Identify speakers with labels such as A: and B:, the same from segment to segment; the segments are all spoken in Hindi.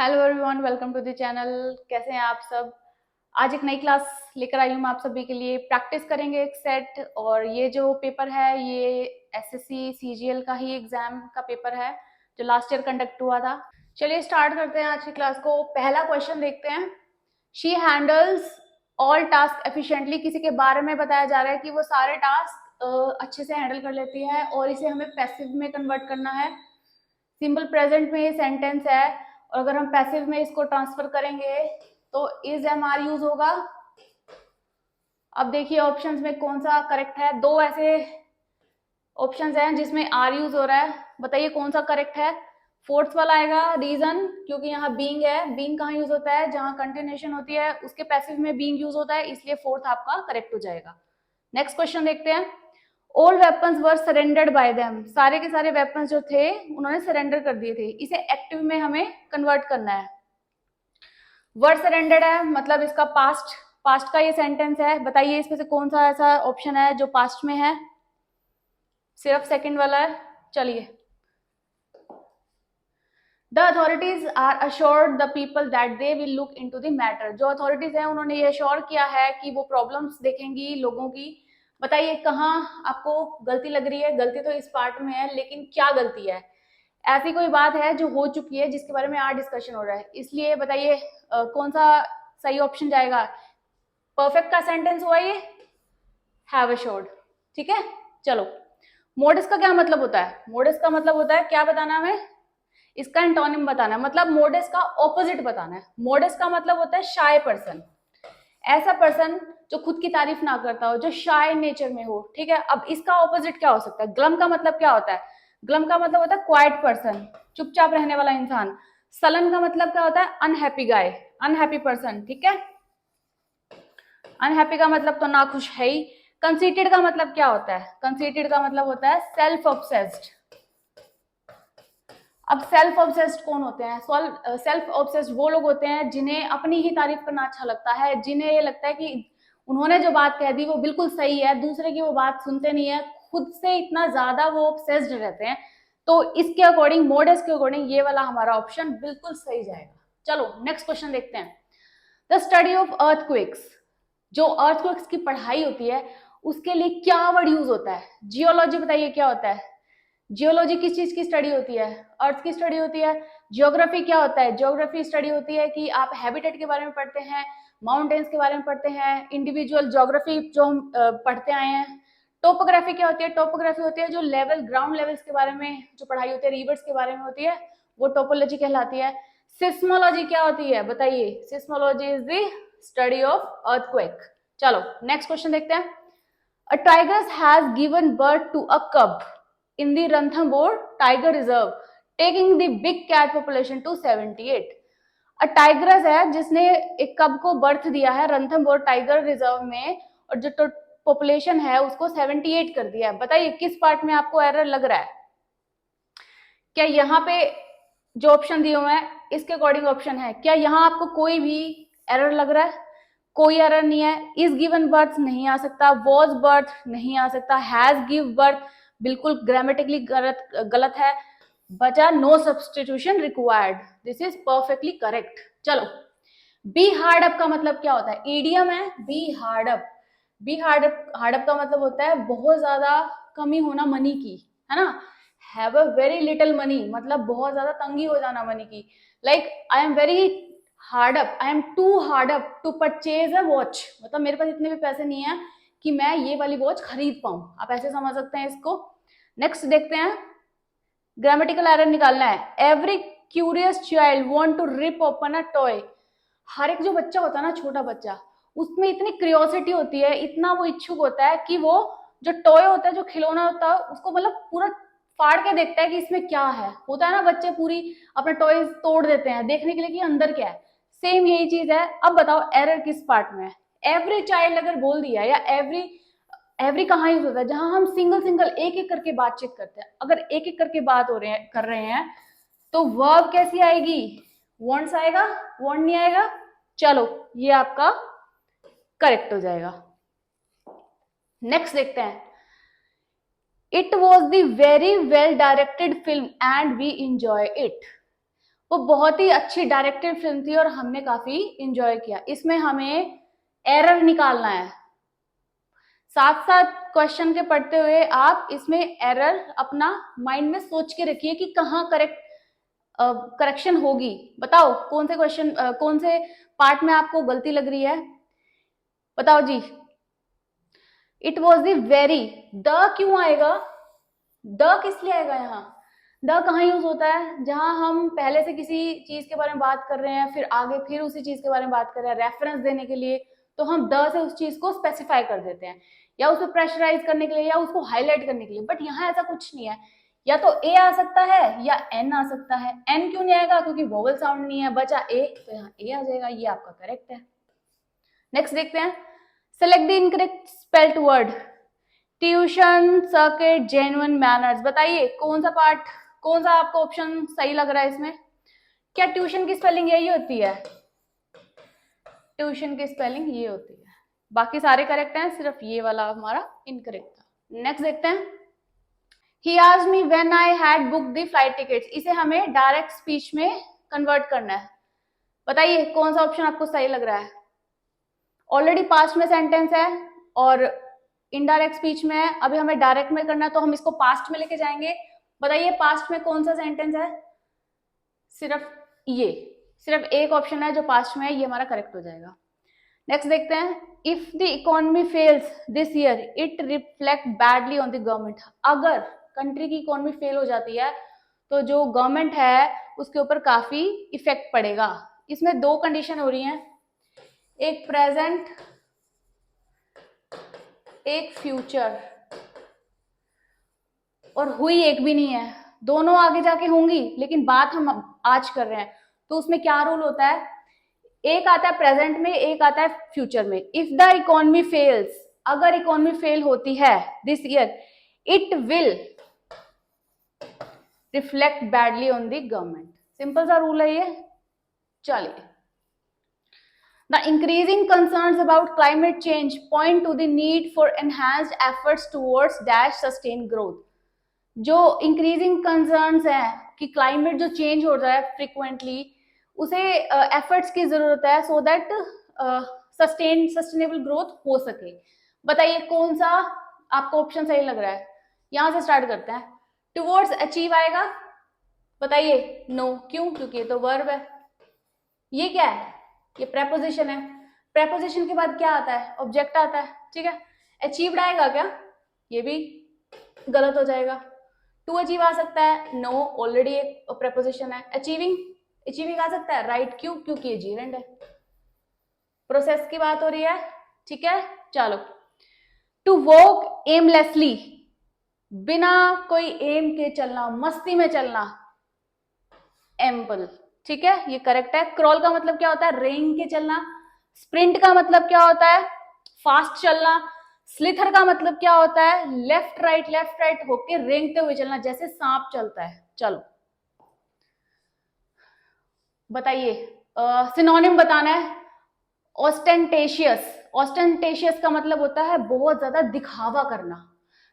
A: Hello everyone, welcome to the channel. कैसे हैं आप सब। आज एक नई क्लास लेकर आई हूँ मैं आप सभी के लिए। प्रैक्टिस करेंगे एक सेट, और ये जो पेपर है ये एसएससी सीजीएल का ही एग्जाम का पेपर है जो लास्ट ईयर कंडक्ट हुआ था। चलिए स्टार्ट करते हैं आज की क्लास को। पहला क्वेश्चन देखते हैं। She handles all task efficiently. किसी के बारे में बताया जा रहा है कि वो सारे टास्क अच्छे से हैंडल कर लेती है, और इसे हमें पैसिव में कन्वर्ट करना है। सिंपल प्रेजेंट में ये सेंटेंस है, और अगर हम पैसिव में इसको ट्रांसफर करेंगे तो इज एम आर यूज होगा। अब देखिए ऑप्शंस में कौन सा करेक्ट है। दो ऐसे ऑप्शंस हैं जिसमें आर यूज हो रहा है, बताइए कौन सा करेक्ट है। फोर्थ वाला आएगा रीजन, क्योंकि यहाँ बीइंग है। बीइंग कहाँ यूज होता है, जहां कंटिन्यूएशन होती है उसके पैसिव में बीइंग यूज होता है, इसलिए फोर्थ आपका करेक्ट हो जाएगा। नेक्स्ट क्वेश्चन देखते हैं। ऑल वेपन्स वर सरेंडर्ड बाय देम। सारे के सारे वेपन्स जो थे उन्होंने सरेंडर कर दिए थे। इसे एक्टिव में हमें कन्वर्ट करना है। वर सरेंडर्ड है मतलब इसका पास्ट पास्ट का ये सेंटेंस है। बताइए इसमें से कौन सा ऐसा ऑप्शन है जो पास्ट में है। सिर्फ सेकंड वाला है। चलिए, the authorities are assured the people that they will look into the matter. जो अथॉरिटीज हैं उन्होंने ये अश्योर किया है कि वो प्रॉब्लम्स देखेंगी लोगों की। बताइए कहाँ आपको गलती लग रही है। गलती तो इस पार्ट में है, लेकिन क्या गलती है। ऐसी कोई बात है जो हो चुकी है जिसके बारे में आज डिस्कशन हो रहा है, इसलिए बताइए कौन सा सही ऑप्शन जाएगा। परफेक्ट का सेंटेंस हुआ ये, हैव अश्योर्ड। ठीक है, चलो। मोडिस का क्या मतलब होता है। मोडिस का मतलब होता है क्या बताना हमें, इसका एंटोनिम बताना है, मतलब मोडिस का ऑपोजिट बताना है। मोडिस का मतलब होता है शाय पर्सन। ऐसा पर्सन जो खुद की तारीफ ना करता हो, जो शाय नेचर में हो। ठीक है, अब इसका ऑपोजिट क्या हो सकता है। ग्लम का मतलब क्या होता है। ग्लम का मतलब होता है क्वाइट पर्सन, चुपचाप रहने वाला इंसान। सलन का मतलब क्या होता है, अनहैप्पी गाय, अनहैप्पी पर्सन। ठीक है, अनहैप्पी का मतलब तो नाखुश है ही। कंसीटेड का मतलब क्या होता है। कंसीटेड का मतलब होता है सेल्फ ऑब्सेस्ड। अब सेल्फ ऑब्सेस्ड कौन होते हैं। सेल्फ ऑब्सेस्ड वो लोग होते हैं जिन्हें अपनी ही तारीफ करना अच्छा लगता है, जिन्हें ये लगता है कि उन्होंने जो बात कह दी वो बिल्कुल सही है, दूसरे की वो बात सुनते नहीं है, खुद से इतना ज्यादा वो ऑब्सेस्ड रहते हैं। तो इसके अकॉर्डिंग, मोडेस के अकॉर्डिंग, ये वाला हमारा ऑप्शन बिल्कुल सही जाएगा। चलो नेक्स्ट क्वेश्चन देखते हैं। The study of earthquakes. जो अर्थक्वेक्स की पढ़ाई होती है उसके लिए क्या वर्ड यूज होता है। जियोलॉजी बताइए क्या होता है। जियोलॉजी किस चीज की स्टडी होती है, अर्थ की स्टडी होती है। ज्योग्राफी क्या होता है, ज्योग्राफी स्टडी होती है कि आप हैबिटेट के बारे में पढ़ते हैं, माउंटेन्स के बारे में पढ़ते हैं, इंडिविजुअल ज्योग्राफी जो हम पढ़ते आए हैं। टोपोग्राफी क्या होती है, टोपोग्राफी होती है जो लेवल, ग्राउंड लेवल्स के बारे में जो पढ़ाई होती है, रिवर्स के बारे में होती है, वो टोपोलॉजी कहलाती है। सिस्मोलॉजी क्या होती है बताइए। Seismology is the study of earthquake. चलो नेक्स्ट क्वेश्चन देखते हैं। A tiger has given birth to a cub in the Ranthambore Tiger Reserve, taking the big cat population to 78. A tigress है जिसने एक कब को बर्थ दिया है रणथंबोर टाइगर रिजर्व में, और जो पॉपुलेशन है उसको 78 कर दिया है। बताइए किस पार्ट में आपको एरर लग रहा है। क्या यहाँ पे जो ऑप्शन दिए हुए हैं इसके अकॉर्डिंग ऑप्शन है, क्या यहाँ आपको कोई भी एरर लग रहा है। कोई एरर नहीं है। इज गिवन बर्थ नहीं आ सकता, वॉज बर्थ नहीं आ सकता, हैज गिव बर्थ बिल्कुल ग्रामेटिकली गलत है। बचा no substitution required, this is perfectly correct. चलो, बी हार्ड अप का मतलब क्या होता है। ईडियम है be hard up. Be hard up का मतलब होता है बहुत ज्यादा कमी होना मनी की, है ना। Have a very little money मतलब बहुत ज्यादा तंगी हो जाना मनी की। Like I am very hard up, I am too hard up to purchase a watch, मतलब मेरे पास इतने भी पैसे नहीं है कि मैं ये वाली वॉच खरीद पाऊं। आप ऐसे समझ सकते हैं इसको। नेक्स्ट देखते हैं। ग्रामेटिकल एरर निकालना है। Every curious child want to rip open a toy. हर एक जो बच्चा होता है ना, छोटा बच्चा, उसमें इतनी क्यूरियोसिटी होती है, इतना वो इच्छुक होता है कि वो जो टॉय होता है, जो खिलौना होता है, उसको मतलब पूरा फाड़ के देखता है कि इसमें क्या है। होता है ना, बच्चे पूरी अपने टॉयज तोड़ देते हैं देखने के लिए कि अंदर क्या है। सेम यही चीज है। अब बताओ एरर किस पार्ट में है। एवरी चाइल्ड अगर बोल दिया, या एवरी, एवरी कहाँ यूज होता है, जहां हम सिंगल सिंगल एक एक करके बातचीत करते हैं। अगर एक एक करके बात हो रहे हैं, कर रहे हैं, तो वर्ब कैसी आएगी, वॉन्ट्स आएगा, वॉन्ट नहीं आएगा। चलो ये आपका करेक्ट हो जाएगा। नेक्स्ट देखते हैं। It was the very well directed film and we enjoy it. वो बहुत ही अच्छी डायरेक्टेड फिल्म थी और हमने काफी इंजॉय किया। इसमें हमें एरर निकालना है, साथ साथ क्वेश्चन के पढ़ते हुए आप इसमें एरर अपना माइंड में सोच के रखिए कि कहाँ करेक्शन होगी। बताओ कौन से क्वेश्चन कौन से पार्ट में आपको गलती लग रही है, बताओ जी। It was the very, the क्यों आएगा, द किस लिए आएगा यहाँ, द कहाँ यूज होता है, जहां हम पहले से किसी चीज के बारे में बात कर रहे हैं, फिर आगे फिर उसी चीज के बारे में बात कर रहे हैं रेफरेंस देने के लिए, तो हम द से उस चीज को स्पेसिफाई कर देते हैं, या उसको प्रेशराइज करने के लिए या उसको हाईलाइट करने के लिए। बट यहाँ ऐसा कुछ नहीं है, या तो ए आ सकता है या एन आ सकता है। एन क्यों नहीं आएगा, क्योंकि वोवल साउंड नहीं है, बचा ए, तो यहाँ ए आ जाएगा, ये आपका करेक्ट है। नेक्स्ट देखते हैं, select the incorrect spelled word, tuition, circuit, genuine, manners. बताइए कौन सा पार्ट, कौन सा आपको ऑप्शन सही लग रहा है इसमें। क्या ट्यूशन की स्पेलिंग यही होती है, ट्यूशन की स्पेलिंग ये होती है, बाकी सारे करेक्ट हैं, सिर्फ ये वाला हमारा इनकरेक्ट था। नेक्स्ट देखते हैं, he asked me when I had booked the flight tickets. इसे हमें डायरेक्ट स्पीच में कन्वर्ट करना है। बताइए कौन सा ऑप्शन आपको सही लग रहा है। ऑलरेडी पास्ट में सेंटेंस है और इनडायरेक्ट स्पीच में है, अभी हमें डायरेक्ट में करना है, तो हम इसको पास्ट में लेके जाएंगे। बताइए पास्ट में कौन सा सेंटेंस है, सिर्फ ये, सिर्फ एक ऑप्शन है जो पास्ट में है, ये हमारा करेक्ट हो जाएगा। नेक्स्ट देखते हैं, if the economy fails this year it reflect badly on the government. अगर कंट्री की इकोनॉमी फेल हो जाती है तो जो गवर्नमेंट है उसके ऊपर काफी इफेक्ट पड़ेगा। इसमें दो कंडीशन हो रही हैं, एक प्रेजेंट एक फ्यूचर, और हुई एक भी नहीं है, दोनों आगे जाके होंगी, लेकिन बात हम आज कर रहे हैं। तो उसमें क्या रूल होता है, एक आता है प्रेजेंट में, एक आता है फ्यूचर में। इफ द इकोनॉमी फेल्स, अगर इकोनॉमी फेल होती है this year, it will reflect badly on the government. Simple सा रूल है ये। चलिए, the increasing concerns about climate change point two the need for enhanced efforts towards dash sustain growth. जो इंक्रीजिंग कंसर्न्स हैं कि क्लाइमेट जो चेंज हो रहा है फ्रिक्वेंटली, उसे एफर्ट्स की जरूरत है सो दैट सस्टेनेबल ग्रोथ हो सके। बताइए कौन सा आपको ऑप्शन सही लग रहा है। यहां से स्टार्ट करते हैं, टुवर्ड्स अचीव आएगा, बताइए नो, क्यों, क्योंकि ये तो वर्ब है। ये क्या है, ये प्रेपोजिशन है, प्रेपोजिशन के बाद क्या आता है, ऑब्जेक्ट आता है, ठीक है। अचीव्ड आएगा क्या, ये भी गलत हो जाएगा। टू अचीव आ सकता है, नो, ऑलरेडी एक प्रेपोजिशन है। अचीविंग, अचीविंग आ सकता है, राइट, क्यों, क्योंकि ये जीरेंड है। प्रोसेस की बात हो रही है, ठीक है। चलो, टू वॉक एमलेसली, बिना कोई एम के चलना, मस्ती में चलना, एम्पल, ठीक है, ये करेक्ट है। क्रॉल का मतलब क्या होता है, रेंग के चलना। स्प्रिंट का मतलब क्या होता है, फास्ट चलना। स्लिथर का मतलब क्या होता है, लेफ्ट राइट होके रेंगते हुए चलना, जैसे सांप चलता है। चलो बताइए, सिनोनिम बताना है। ऑस्टेंटेशियस, ऑस्टेंटेशियस का मतलब होता है बहुत ज्यादा दिखावा करना।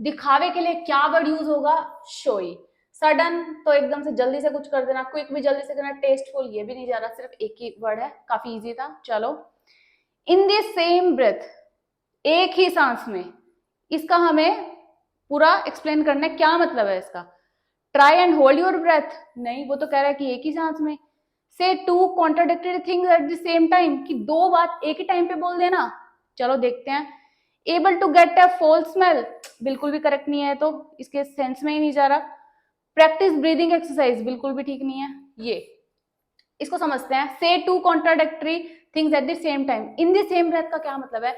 A: दिखावे के लिए क्या वर्ड यूज होगा, शोई। सडन तो एकदम से जल्दी से कुछ कर देना, क्विक भी जल्दी से करना, टेस्टफुल ये भी नहीं जा रहा, सिर्फ एक ही वर्ड है, काफी इजी था। चलो, इन द सेम ब्रेथ, एक ही सांस में, इसका हमें पूरा एक्सप्लेन करना है, क्या मतलब है इसका। Try and hold your breath, नहीं, वो तो कह रहा है कि एक ही सांस में। Say two contradictory things at the same time, कि दो बात एक ही टाइम पे बोल देना। चलो देखते हैं। Able to get a foul smell, बिल्कुल भी करेक्ट नहीं है, तो इसके सेंस में ही नहीं जा रहा। प्रैक्टिस ब्रीदिंग एक्सरसाइज, बिल्कुल भी ठीक नहीं है। ये इसको समझते हैं, say two contradictory things at the same time. In the same breath का क्या मतलब है,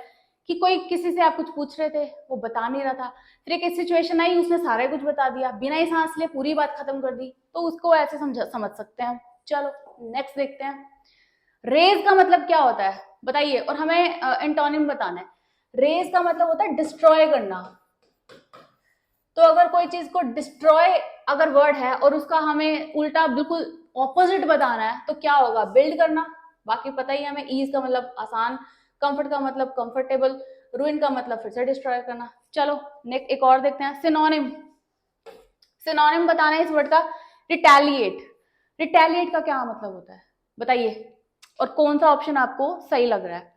A: कि कोई किसी से आप कुछ पूछ रहे थे, वो बता नहीं रहा था, फिर एक सिचुएशन आई, उसने सारा कुछ बता दिया, बिना ही सांस लिए पूरी बात खत्म कर दी, तो उसको ऐसे समझ सकते हैं। चलो नेक्स्ट देखते हैं। रेज का मतलब क्या होता है, बताइए, और हमें एंटोनिम बताना है। रेज का मतलब होता है डिस्ट्रॉय करना। तो अगर कोई चीज को डिस्ट्रॉय अगर वर्ड है और उसका हमें उल्टा बिल्कुल ऑपोजिट बताना है, तो क्या होगा, बिल्ड करना। बाकी पता ही है हमें, ईज का मतलब आसान, कंफर्ट का मतलब कंफर्टेबल, रूइन का मतलब फिर से डिस्ट्रॉय करना। चलो नेक्स्ट एक और देखते हैं, सिनोनिम। सिनोनिम बताना है इस वर्ड का, रिटेलिएट। रिटेलिएट का क्या मतलब होता है बताइए, और कौन सा ऑप्शन आपको सही लग रहा है?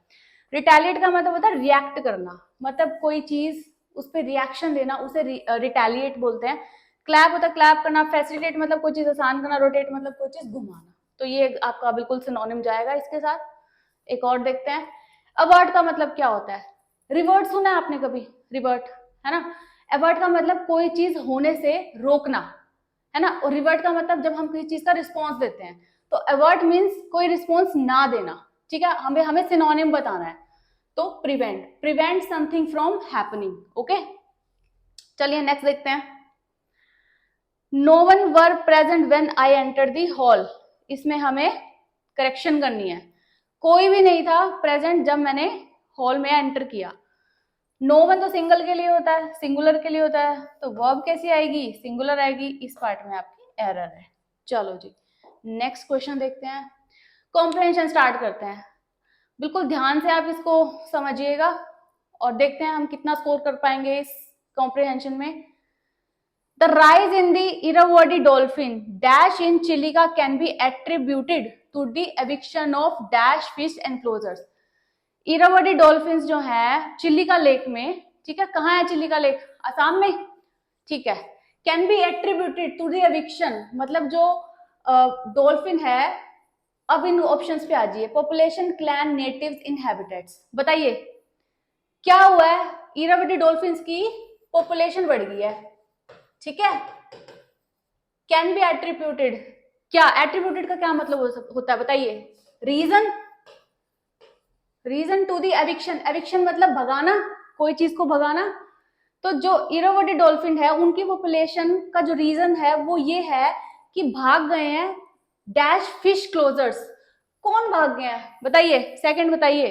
A: रिटेलिएट का मतलब होता है रिएक्ट करना, मतलब कोई चीज उस पर रिएक्शन देना, उसे रिटेलिएट बोलते हैं। क्लैप होता है क्लैप करना, फैसिलिटेट मतलब कोई चीज आसान करना, रोटेट मतलब कोई चीज घुमाना। तो ये आपका बिल्कुल सिनोनिम जाएगा इसके साथ। एक और देखते हैं, अवर्ट का मतलब क्या होता है? रिवर्ट सुना है आपने कभी? रिवर्ट, है ना? अवर्ट का मतलब कोई चीज होने से रोकना, है ना? और रिवर्ट का मतलब जब हम किसी चीज का रिस्पॉन्स देते हैं। तो अवर्ट मीन्स कोई रिस्पॉन्स ना देना, ठीक है? हमें हमें सिनोनिम बताना है। तो prevent, prevent something from happening, okay? चलिए नेक्स्ट देखते हैं। No one were present when I enter the hall, इसमें हमें करेक्शन करनी है। कोई भी नहीं था प्रेजेंट जब मैंने हॉल में एंटर किया। नो वन तो सिंगल के लिए होता है, सिंगुलर के लिए होता है, तो वर्ब कैसी आएगी? सिंगुलर आएगी। इस पार्ट में आपकी एरर है। चलो जी नेक्स्ट क्वेश्चन देखते हैं। कॉम्प्रिहेंशन स्टार्ट करते हैं। बिल्कुल ध्यान से आप इसको समझिएगा और देखते हैं हम कितना स्कोर कर पाएंगे इस कॉम्प्रिहेंशन में। The rise in the Irrawaddy dolphin dash in Chilika can be attributed to the eviction of dash fish enclosures. Irrawaddy dolphins जो है चिलिका लेक में, ठीक है? कहाँ है चिलिका लेक? असम में, ठीक है? Can be attributed to the eviction, मतलब जो डॉल्फिन है, अब इन ऑप्शंस पे आ जाइए। Population, clan, natives, inhabitants. बताइए क्या हुआ है? इरावदी डॉल्फिन्स की पॉपुलेशन बढ़ गई है, ठीक है? कैन बी एट्रीब्यूटेड, क्या एट्रीब्यूटेड का क्या मतलब होता है बताइए? Reason, reason to the eviction. Eviction मतलब भगाना, कोई चीज को भगाना। तो जो इरावदी डॉल्फिन है उनकी पॉपुलेशन का जो रीजन है वो ये है कि भाग गए हैं डैश फिश क्लोजर्स। कौन भाग गए हैं बताइए? सेकंड बताइए।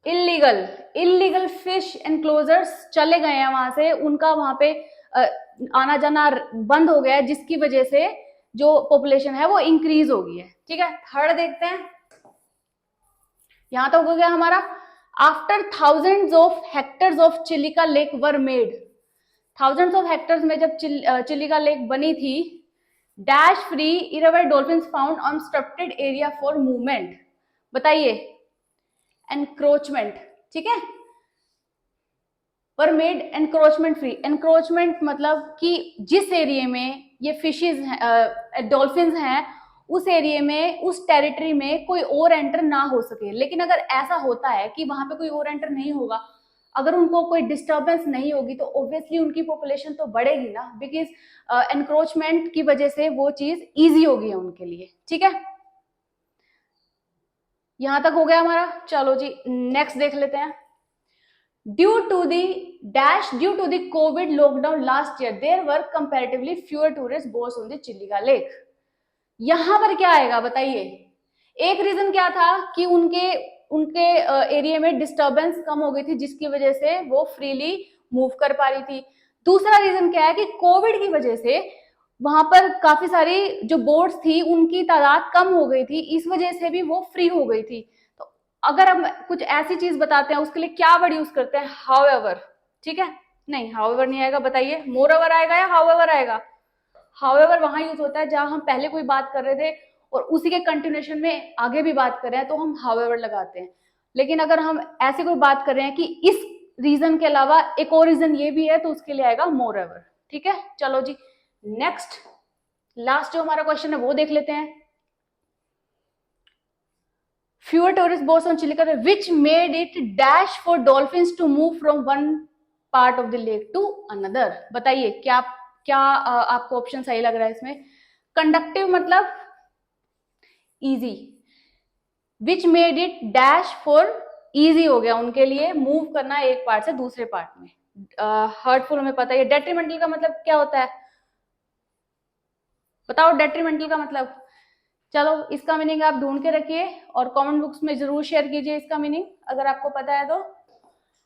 A: इलीगल, इलीगल फिश एनक्लोजर्स चले गए हैं वहां से, उनका वहां पे आना जाना बंद हो गया है, जिसकी वजह से जो पॉपुलेशन है वो इंक्रीज हो गई है, ठीक है? थर्ड देखते हैं। यहां तक हो गया हमारा। After thousands of hectares of Chilika lake were made, thousands of hectares में जब चिलिका लेक बनी थी, dash free Irrawaddy dolphins found unobstructed area for movement. बताइए एनक्रोचमेंट, ठीक है? Were made encroachment free. Encroachment मतलब कि जिस एरिया में ये फिशेज डॉल्फिन्स हैं उस एरिया में, उस टेरिटरी में कोई और एंटर ना हो सके। लेकिन अगर ऐसा होता है कि वहां पे कोई और एंटर नहीं होगा, अगर उनको कोई डिस्टर्बेंस नहीं होगी, तो ऑब्वियसली उनकी पॉपुलेशन तो बढ़ेगी ना, बिकॉज एनक्रोचमेंट की वजह से वो चीज इजी होगी उनके लिए, ठीक है? यहां तक हो गया हमारा। चलो जी नेक्स्ट देख लेते हैं। Due to the dash, due to the COVID lockdown last year there were comparatively fewer tourist boats on the Chilika lake. यहां पर क्या आएगा बताइए? एक रीजन क्या था कि उनके उनके एरिया में डिस्टर्बेंस कम हो गई थी, जिसकी वजह से वो फ्रीली मूव कर पा रही थी। दूसरा रीजन क्या है कि कोविड की वजह से वहां पर काफी सारी जो बोट्स थी उनकी तादाद कम हो गई थी, इस वजह से भी वो फ्री हो गई थी। तो अगर हम कुछ ऐसी चीज बताते हैं उसके लिए क्या वर्ड यूज करते हैं? हाउएवर, ठीक है? नहीं, हाउएवर नहीं आएगा। बताइए मोरओवर आएगा या हाउएवर आएगा? हाउएवर वहां यूज होता है जहां हम पहले कोई बात कर रहे थे और उसी के कंटिन्यूएशन में आगे भी बात कर रहे हैं, तो हम हाउएवर लगाते हैं। लेकिन अगर हम ऐसे कोई बात कर रहे हैं कि इस रीजन के अलावा एक और रीजन ये भी है, तो उसके लिए आएगा मोरओवर, ठीक है? चलो जी नेक्स्ट, लास्ट जो हमारा क्वेश्चन है वो देख लेते हैं। Fewer tourist boats on Chilika, which made it dash for dolphins to move from one part of the lake to another. बताइए क्या क्या आपको ऑप्शन सही लग रहा है इसमें? कंडक्टिव मतलब easy, which made it dash for easy हो गया उनके लिए मूव करना एक पार्ट से दूसरे पार्ट में। हर्टफुल हमें पता है। डेट्रीमेंटल का मतलब क्या होता है बताओ? डेट्रीमेंटल का मतलब, चलो इसका मीनिंग आप ढूंढ के रखिए और कमेंट बॉक्स में जरूर शेयर कीजिए इसका मीनिंग अगर आपको पता है तो।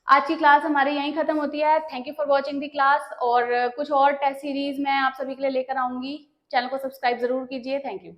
A: आज की क्लास हमारी यहीं खत्म होती है। Thank you for watching the class, और कुछ और टेस्ट सीरीज मैं आप सभी के लिए लेकर आऊंगी। चैनल को सब्सक्राइब जरूर कीजिए। Thank you.